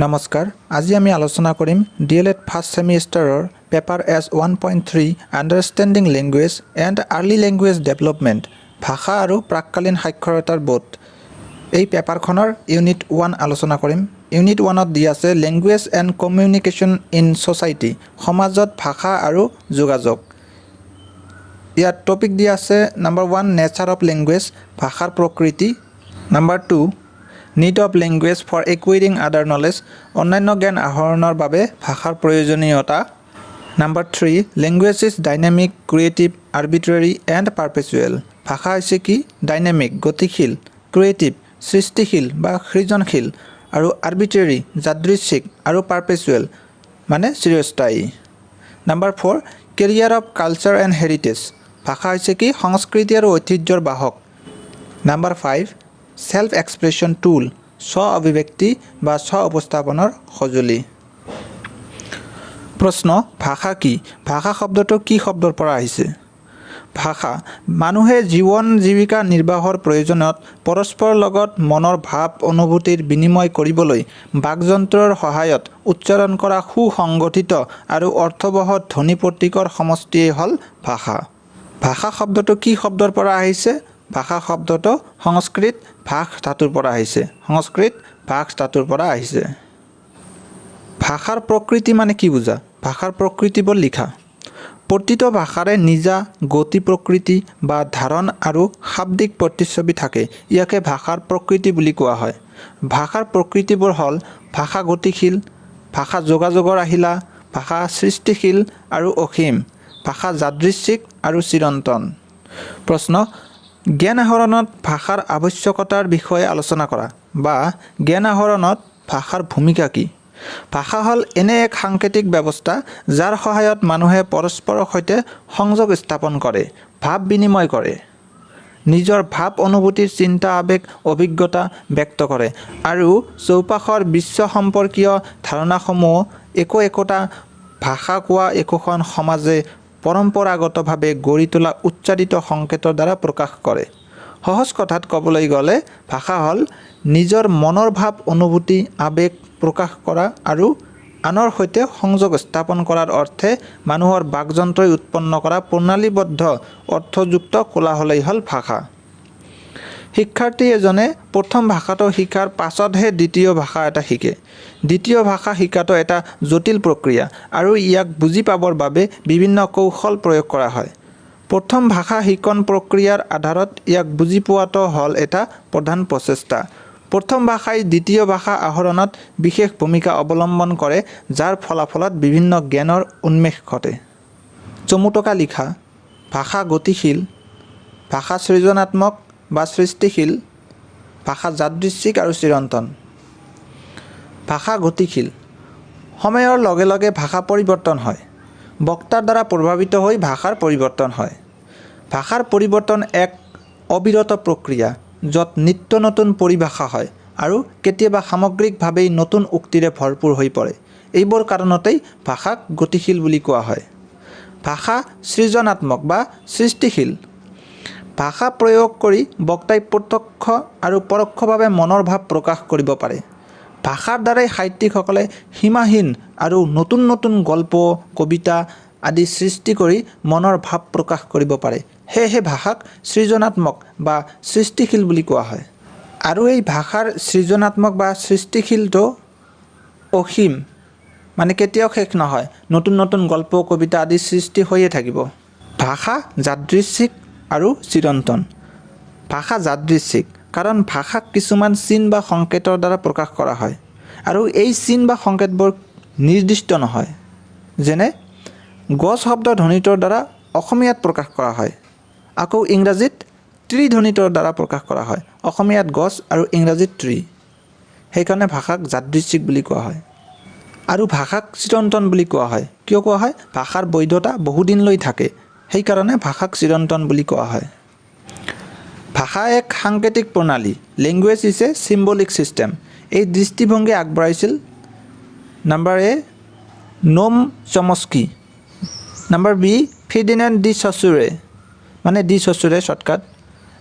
নমস্কাৰ আজি আমি আলোচনা কৰিম D.El.Ed ফাৰ্ষ্ট সেমিষ্টাৰৰ paper S1.3 understanding language and early language development ভাষা আৰু প্ৰাককালীন সাক্ষৰতাৰ বোধ এই পেপাৰখনৰ ইউনিট 1 আলোচনা কৰিম ইউনিট 1ত দিয়া আছে language and communication in society সমাজত ভাষা আৰু যোগাযোগ ইয়াত টপিক দিয়া আছে নাম্বাৰ 1 নেচাৰ অফ লেংগুৱেজ ভাষাৰ প্ৰকৃতি number 2 Need of language for acquiring other knowledge অন্যান্য জ্ঞান আহৰণৰ বাবে ভাষাৰ প্ৰয়োজনীয়তা Number 3 language is dynamic creative arbitrary and perpetual ভাষা হৈছে কি ডাইনামিক গতিশীল ক্ৰিয়েটিভ সৃষ্টিশীল বা সৃজনশীল আৰু আৰ্বিট্ৰেৰী যাদৃচ্ছিক আৰু পাৰপেচুৱেল মানে চিৰস্থায়ী Number 4 career of culture and heritage ভাষা হৈছে কি সংস্কৃতি আৰু ঐতিহ্যৰ বাহক Number 5 Self expression tool স্ব অভিব্যক্তি বা স্ব উপস্থাপনৰ সঁজুলি প্ৰশ্ন ভাষা কি ভাষা শব্দটো কি শব্দৰ পৰা আহিছে ভাষা মানুহে জীৱন জীৱিকা নিৰ্বাহৰ প্ৰয়োজনত পৰস্পৰৰ লগত মনৰ ভাৱ অনুভূতিৰ বিনিময় কৰিবলৈ বাকযন্ত্ৰৰ সহায়ত উচ্চাৰণ কৰা সুসংগঠিত আৰু অৰ্থবহ ধ্বনি প্ৰতীকৰ সমষ্টিয়ে হ'ল ভাষা ভাষা শব্দটো কি শব্দৰ পৰা আহিছে ভাষা শব্দটো সংস্কৃত ভাষ ধাতুৰ পৰা আহিছে সংস্কৃত ভাষ ধাতুৰ পৰা আহিছে ভাষাৰ প্ৰকৃতি মানে কি বুজা ভাষাৰ প্ৰকৃতি বৰ লিখা প্ৰতিটো ভাষাৰে নিজা গতি প্ৰকৃতি বা ধাৰণ আৰু শাব্দিক প্ৰতিচ্ছবি থাকে ইয়াকে ভাষাৰ প্ৰকৃতি বুলি কোৱা হয় ভাষাৰ প্ৰকৃতিবোৰ হ'ল ভাষা গতিশীল ভাষা যোগাযোগৰ আহিলা ভাষা সৃষ্টিশীল আৰু অসীম ভাষা যাদৃচ্ছিক আৰু চিৰন্তন প্ৰশ্ন জ্ঞান আহৰণত ভাষাৰ আৱশ্যকতাৰ বিষয়ে আলোচনা কৰা বা জ্ঞান আহৰণত ভাষাৰ ভূমিকা কি ভাষা হ'ল এনে এক সাংকেতিক ব্যৱস্থা যাৰ সহায়ত মানুহে পৰস্পৰৰ সৈতে সংযোগ স্থাপন কৰে ভাৱ বিনিময় কৰে নিজৰ ভাৱ অনুভূতিৰ চিন্তা আবেগ অভিজ্ঞতা ব্যক্ত কৰে আৰু চৌপাশৰ বিশ্ব সম্পৰ্কীয় ধাৰণাসমূহ একোটা ভাষা কোৱা একোখন সমাজে পৰম্পৰাগতভাৱে গঢ়ি তোলা উচ্চাৰিত সংকেতৰ দ্বাৰা প্ৰকাশ কৰে সহজ কথাত ক'বলৈ গ'লে ভাষা হ'ল নিজৰ মনৰ ভাৱ অনুভূতি আবেগ প্ৰকাশ কৰা আৰু আনৰ সৈতে সংযোগ স্থাপন কৰাৰ অৰ্থে মানুহৰ বাকযন্ত্ৰই উৎপন্ন কৰা প্ৰণালীবদ্ধ অৰ্থযুক্ত কোলাহলেই হ'ল ভাষা শিক্ষাৰ্থী এজনে প্ৰথম ভাষাটো শিকাৰ পাছতহে দ্বিতীয় ভাষা এটা শিকে দ্বিতীয় ভাষা শিকাটো এটা জটিল প্ৰক্ৰিয়া আৰু ইয়াক বুজি পাবৰ বাবে বিভিন্ন কৌশল প্ৰয়োগ কৰা হয় প্ৰথম ভাষা শিকন প্ৰক্ৰিয়াৰ আধাৰত ইয়াক বুজি পোৱাটো হ'ল এটা প্ৰধান প্ৰচেষ্টা প্ৰথম ভাষাই দ্বিতীয় ভাষা আহৰণত বিশেষ ভূমিকা অৱলম্বন কৰে যাৰ ফলাফলত বিভিন্ন জ্ঞানৰ উন্মেষ ঘটে চমুটকা লিখা ভাষা গতিশীল ভাষা সৃজনাত্মক বা সৃষ্টিশীল ভাষা যাদৃচ্ছিক আৰু চিৰন্তন ভাষা গতিশীল সময়ৰ লগে লগে ভাষা পৰিৱৰ্তন হয় বক্তাৰ দ্বাৰা প্ৰভাৱিত হৈ ভাষাৰ পৰিৱৰ্তন হয় ভাষাৰ পৰিৱৰ্তন এক অবিৰত প্ৰক্ৰিয়া য'ত নিত্য নতুন পৰিভাষা হয় আৰু কেতিয়াবা সামগ্ৰিকভাৱেই নতুন উক্তিৰে ভৰপূৰ হৈ পৰে এইবোৰ কাৰণতেই ভাষাক গতিশীল বুলি কোৱা হয় ভাষা সৃজনাত্মক বা সৃষ্টিশীল ভাষা প্ৰয়োগ কৰি বক্তাই প্ৰত্যক্ষ আৰু পৰোক্ষভাৱে মনৰ ভাৱ প্ৰকাশ কৰিব পাৰে ভাষাৰ দ্বাৰাই সাহিত্যিকসকলে সীমাহীন আৰু নতুন নতুন গল্প কবিতা আদি সৃষ্টি কৰি মনৰ ভাৱ প্ৰকাশ কৰিব পাৰে সেয়েহে ভাষাক সৃজনাত্মক বা সৃষ্টিশীল বুলি কোৱা হয় আৰু এই ভাষাৰ সৃজনাত্মক বা সৃষ্টিশীলটো অসীম মানে কেতিয়াও শেষ নহয় নতুন নতুন গল্প কবিতা আদি সৃষ্টি হৈয়ে থাকিব ভাষা যাদৃচ্ছিক আৰু চিৰন্তন ভাষা যাদৃচ্ছিক কাৰণ ভাষাক কিছুমান চিন বা সংকেতৰ দ্বাৰা প্ৰকাশ কৰা হয় আৰু এই চিন বা সংকেতবোৰ নিৰ্দিষ্ট নহয় যেনে গছ শব্দ ধ্বনিটোৰ দ্বাৰা অসমীয়াত প্ৰকাশ কৰা হয় আকৌ ইংৰাজীত ট্ৰী ধ্বনিটোৰ দ্বাৰা প্ৰকাশ কৰা হয় অসমীয়াত গছ আৰু ইংৰাজীত ট্ৰী সেইকাৰণে ভাষাক যাদৃচ্ছিক বুলি কোৱা হয় আৰু ভাষাক চিৰন্তন বুলি কোৱা হয় কিয় কোৱা হয় ভাষাৰ বৈধতা বহুদিনলৈ থাকে সেইকাৰণে ভাষাক চিৰন্তন বুলি কোৱা হয় ভাষা এক সাংকেতিক প্ৰণালী language is a symbolic system এই দৃষ্টিভংগী আগবঢ়াইছিল number A Noam Chomsky number B Ferdinand de Saussure মানে de Saussure shortcut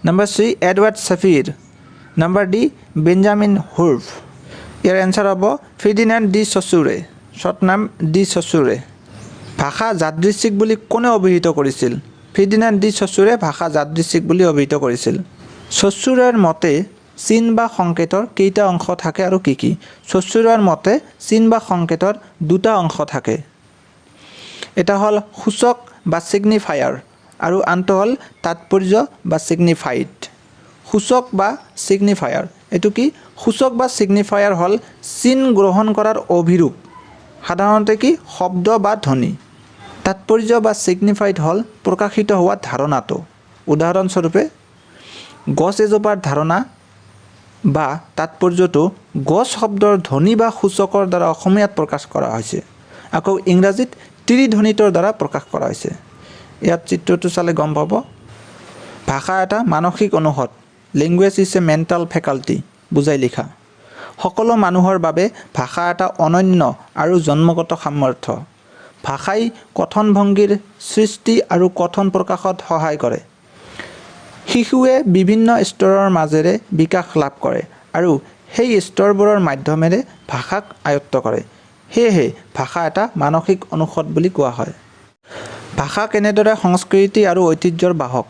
number C Edward Sapir number D Benjamin Whorf ইয়াৰ এনসাৰ হ'ব ফিৰ্ডিনাণ্ড ডি চচুৰে, শ্বৰ্ট নাম ডি চচুৰে। ভাষা যাদৃচ্ছিক বুলি কোনে অভিহিত কৰিছিল? ফিৰ্ডিনাণ্ড ডি চচুৰে ভাষা যাদৃচ্ছিক বুলি অভিহিত কৰিছিল। চচুৰেৰ মতে চিন বা সংকেতৰ কেইটা অংশ থাকে আৰু কি কি? চচুৰেৰ মতে চিন বা সংকেতৰ দুটা অংশ থাকে। এটা হ'ল সূচক বা ছিগনিফায়াৰ আৰু আনটো হ'ল তাৎপৰ্য বা ছিগনিফাইড। সূচক বা ছিগনিফায়াৰ এইটো কি? সূচক বা ছিগনিফায়াৰ হ'ল চিন গ্ৰহণ কৰাৰ অভিৰূপ, সাধাৰণতে কি শব্দ বা ধ্বনি। তাৎপৰ্য বা ছিগনিফাইড হ'ল প্ৰকাশিত হোৱা ধাৰণাটো। উদাহৰণস্বৰূপে গছ এজোপাৰ ধাৰণা বা তাৎপৰ্যটো গছ শব্দৰ ধ্বনি বা সূচকৰ দ্বাৰা অসমীয়াত প্ৰকাশ কৰা হৈছে। আকৌ ইংৰাজীত ত্ৰিধ্বনিতৰ দ্বাৰা প্ৰকাশ কৰা হৈছে। ইয়াত চিত্ৰটো চালে গম পাব। ভাষা এটা মানসিক অনুষদ, language is A mental faculty বুজাই লিখা। সকলো মানুহৰ বাবে ভাষা এটা অনন্য আৰু জন্মগত সামৰ্থ্য। ভাষাই কথন ভংগীৰ সৃষ্টি আৰু কথন প্ৰকাশত সহায় কৰে। শিশুৱে বিভিন্ন স্তৰৰ মাজেৰে বিকাশ লাভ কৰে আৰু সেই স্তৰবোৰৰ মাধ্যমেৰে ভাষাক আয়ত্ত কৰে। সেয়েহে ভাষা এটা মানসিক অনুষদ বুলি কোৱা হয়। ভাষা কেনেদৰে সংস্কৃতি আৰু ঐতিহ্যৰ বাহক?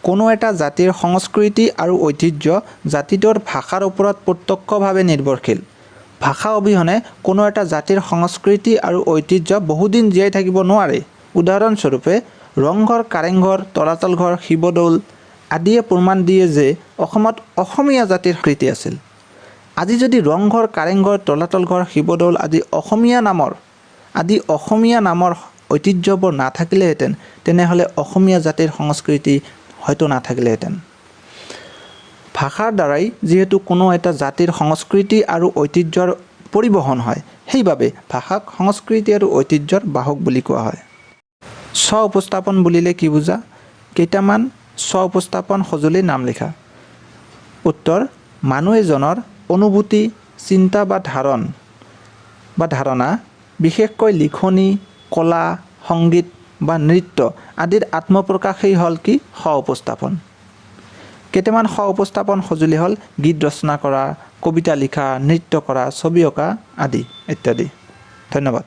কোনো এটা জাতিৰ সংস্কৃতি আৰু ঐতিহ্য জাতিটোৰ ভাষাৰ ওপৰত প্ৰত্যক্ষভাৱে নিৰ্ভৰশীল। ভাষা অবিহনে কোনো এটা জাতিৰ সংস্কৃতি আৰু ঐতিহ্য বহুদিন জীয়াই থাকিব নোৱাৰে। উদাহৰণস্বৰূপে ৰংঘৰ, কাৰেংঘৰ, তলাতল ঘৰ, শিৱদৌল আদিয়ে প্ৰমাণ দিয়ে যে অসমত অসমীয়া জাতিৰ সংস্কৃতি আছিল। আজি যদি ৰংঘৰ, কাৰেংঘৰ, তলাতল ঘৰ, শিৱদৌল আদি অসমীয়া নামৰ ঐতিহ্যবোৰ নাথাকিলেহেঁতেন, তেনেহ'লে অসমীয়া জাতিৰ সংস্কৃতি হয়তো নাথাকিলেহেঁতেন। ভাষাৰ দ্বাৰাই যিহেতু কোনো এটা জাতিৰ সংস্কৃতি আৰু ঐতিহ্যৰ পৰিবহণ হয়, সেইবাবে ভাষাক সংস্কৃতি আৰু ঐতিহ্যৰ বাহক বুলি কোৱা হয়। স্ব উপস্থাপন বুলিলে কি বুজা? কেইটামান স্ব উপস্থাপন সঁজুলিৰ নাম লিখা। উত্তৰ: মানুহ এজনৰ অনুভূতি, চিন্তা বা ধাৰণা, বিশেষকৈ লিখনি, কলা, সংগীত বা নৃত্য আদিৰ আত্মপ্ৰকাশেই হ'ল কি? স্ব উপস্থাপন। কেইটামান স্ব উপস্থাপন সঁজুলি হ'ল গীত ৰচনা কৰা, কবিতা লিখা, নৃত্য কৰা, ছবি অঁকা আদি ইত্যাদি। ধন্যবাদ।